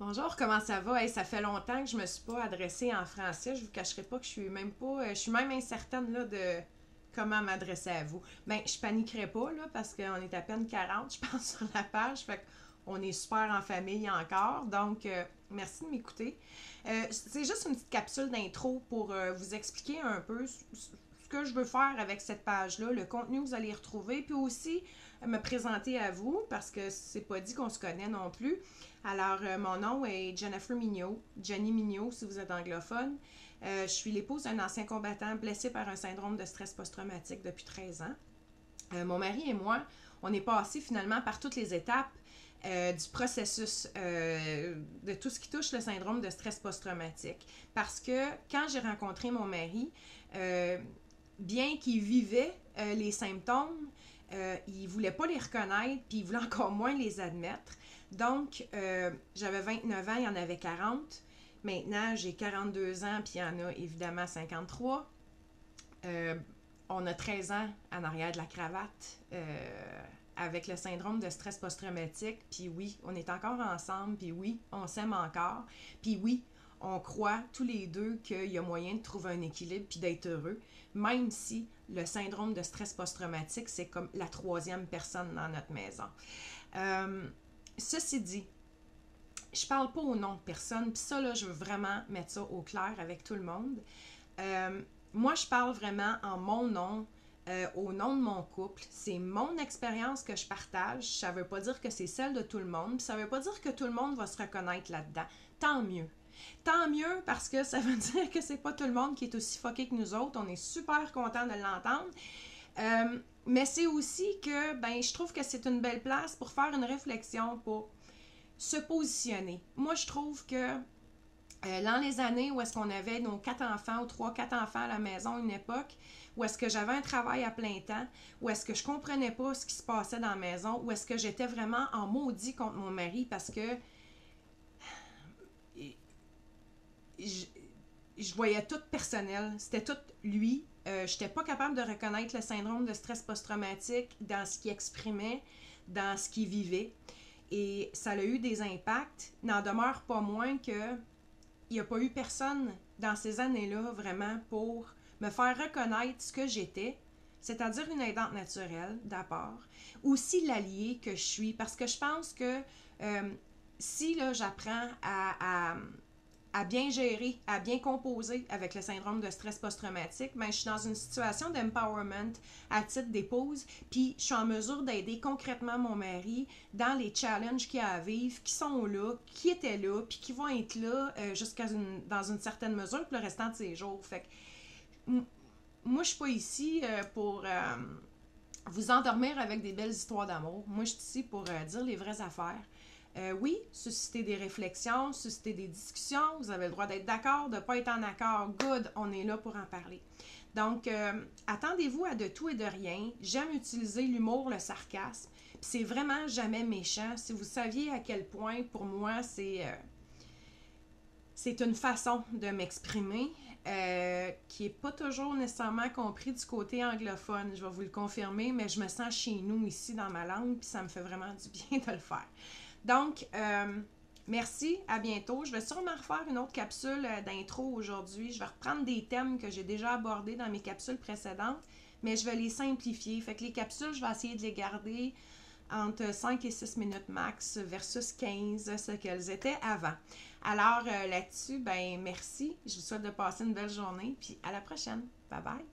Bonjour, comment ça va? Hey, ça fait longtemps que je me suis pas adressée en français. Je vous cacherai pas que je suis même pas. Je suis même incertaine là, de comment m'adresser à vous. Ben, je paniquerai pas là, parce qu'on est à peine 40, je pense, sur la page. Fait qu'on est super en famille encore. Donc, merci de m'écouter. C'est juste une petite capsule d'intro pour vous expliquer un peu ce que je veux faire avec cette page-là, le contenu que vous allez retrouver, puis aussi me présenter à vous, parce que c'est pas dit qu'on se connaît non plus. Alors, mon nom est Jennifer Mignot, Jenny Mignot si vous êtes anglophone. Je suis l'épouse d'un ancien combattant blessé par un syndrome de stress post-traumatique depuis 13 ans. Mon mari et moi, on est passés finalement par toutes les étapes du processus de tout ce qui touche le syndrome de stress post-traumatique. Parce que quand j'ai rencontré mon mari, bien qu'il vivait les symptômes, il ne voulait pas les reconnaître, puis il voulait encore moins les admettre. Donc, j'avais 29 ans, il y en avait 40. Maintenant, j'ai 42 ans, puis il y en a évidemment 53. On a 13 ans en arrière de la cravate avec le syndrome de stress post-traumatique. Puis oui, on est encore ensemble, puis oui, on s'aime encore. Puis oui, on croit tous les deux qu'il y a moyen de trouver un équilibre puis d'être heureux, même si le syndrome de stress post-traumatique, c'est comme la troisième personne dans notre maison. Ceci dit, je parle pas au nom de personne, puis ça, là, je veux vraiment mettre ça au clair avec tout le monde. Moi, je parle vraiment en mon nom, au nom de mon couple. C'est mon expérience que je partage. Ça veut pas dire que c'est celle de tout le monde, puis ça veut pas dire que tout le monde va se reconnaître là-dedans. Tant mieux. Tant mieux parce que ça veut dire que c'est pas tout le monde qui est aussi fucké que nous autres. On est super content de l'entendre. Mais c'est aussi que je trouve que c'est une belle place pour faire une réflexion, pour se positionner. Moi, je trouve que dans les années où est-ce qu'on avait nos 4 enfants ou 3, 4 enfants à la maison, une époque où est-ce que j'avais un travail à plein temps, où est-ce que je comprenais pas ce qui se passait dans la maison, où est-ce que j'étais vraiment en maudit contre mon mari parce que je, je voyais tout personnel, c'était tout lui. Je n'étais pas capable de reconnaître le syndrome de stress post-traumatique dans ce qu'il exprimait, dans ce qu'il vivait. Et ça a eu des impacts. N'en demeure pas moins que il n'y a pas eu personne dans ces années-là vraiment pour me faire reconnaître ce que j'étais, c'est-à-dire une aidante naturelle d'abord, aussi l'allié que je suis, parce que je pense que si là, j'apprends à bien gérer, à bien composer avec le syndrome de stress post-traumatique, je suis dans une situation d'empowerment à titre d'épouse, puis je suis en mesure d'aider concrètement mon mari dans les challenges qu'il a à vivre, qui sont là, qui étaient là, puis qui vont être là dans une certaine mesure pour le restant de ses jours. Fait que moi, je suis pas ici pour vous endormir avec des belles histoires d'amour. Moi, je suis ici pour dire les vraies affaires. Oui, susciter des réflexions, susciter des discussions. Vous avez le droit d'être d'accord, de ne pas être en accord. Good, on est là pour en parler. Donc, attendez-vous à de tout et de rien. J'aime utiliser l'humour, le sarcasme. Puis c'est vraiment jamais méchant. Si vous saviez à quel point, pour moi, c'est une façon de m'exprimer qui n'est pas toujours nécessairement compris du côté anglophone. Je vais vous le confirmer, mais je me sens chez nous ici dans ma langue, puis ça me fait vraiment du bien de le faire. Donc, merci, à bientôt. Je vais sûrement refaire une autre capsule d'intro aujourd'hui. Je vais reprendre des thèmes que j'ai déjà abordés dans mes capsules précédentes, mais je vais les simplifier. Fait que les capsules, je vais essayer de les garder entre 5 et 6 minutes max versus 15, ce qu'elles étaient avant. Alors là-dessus, merci. Je vous souhaite de passer une belle journée, puis à la prochaine. Bye bye!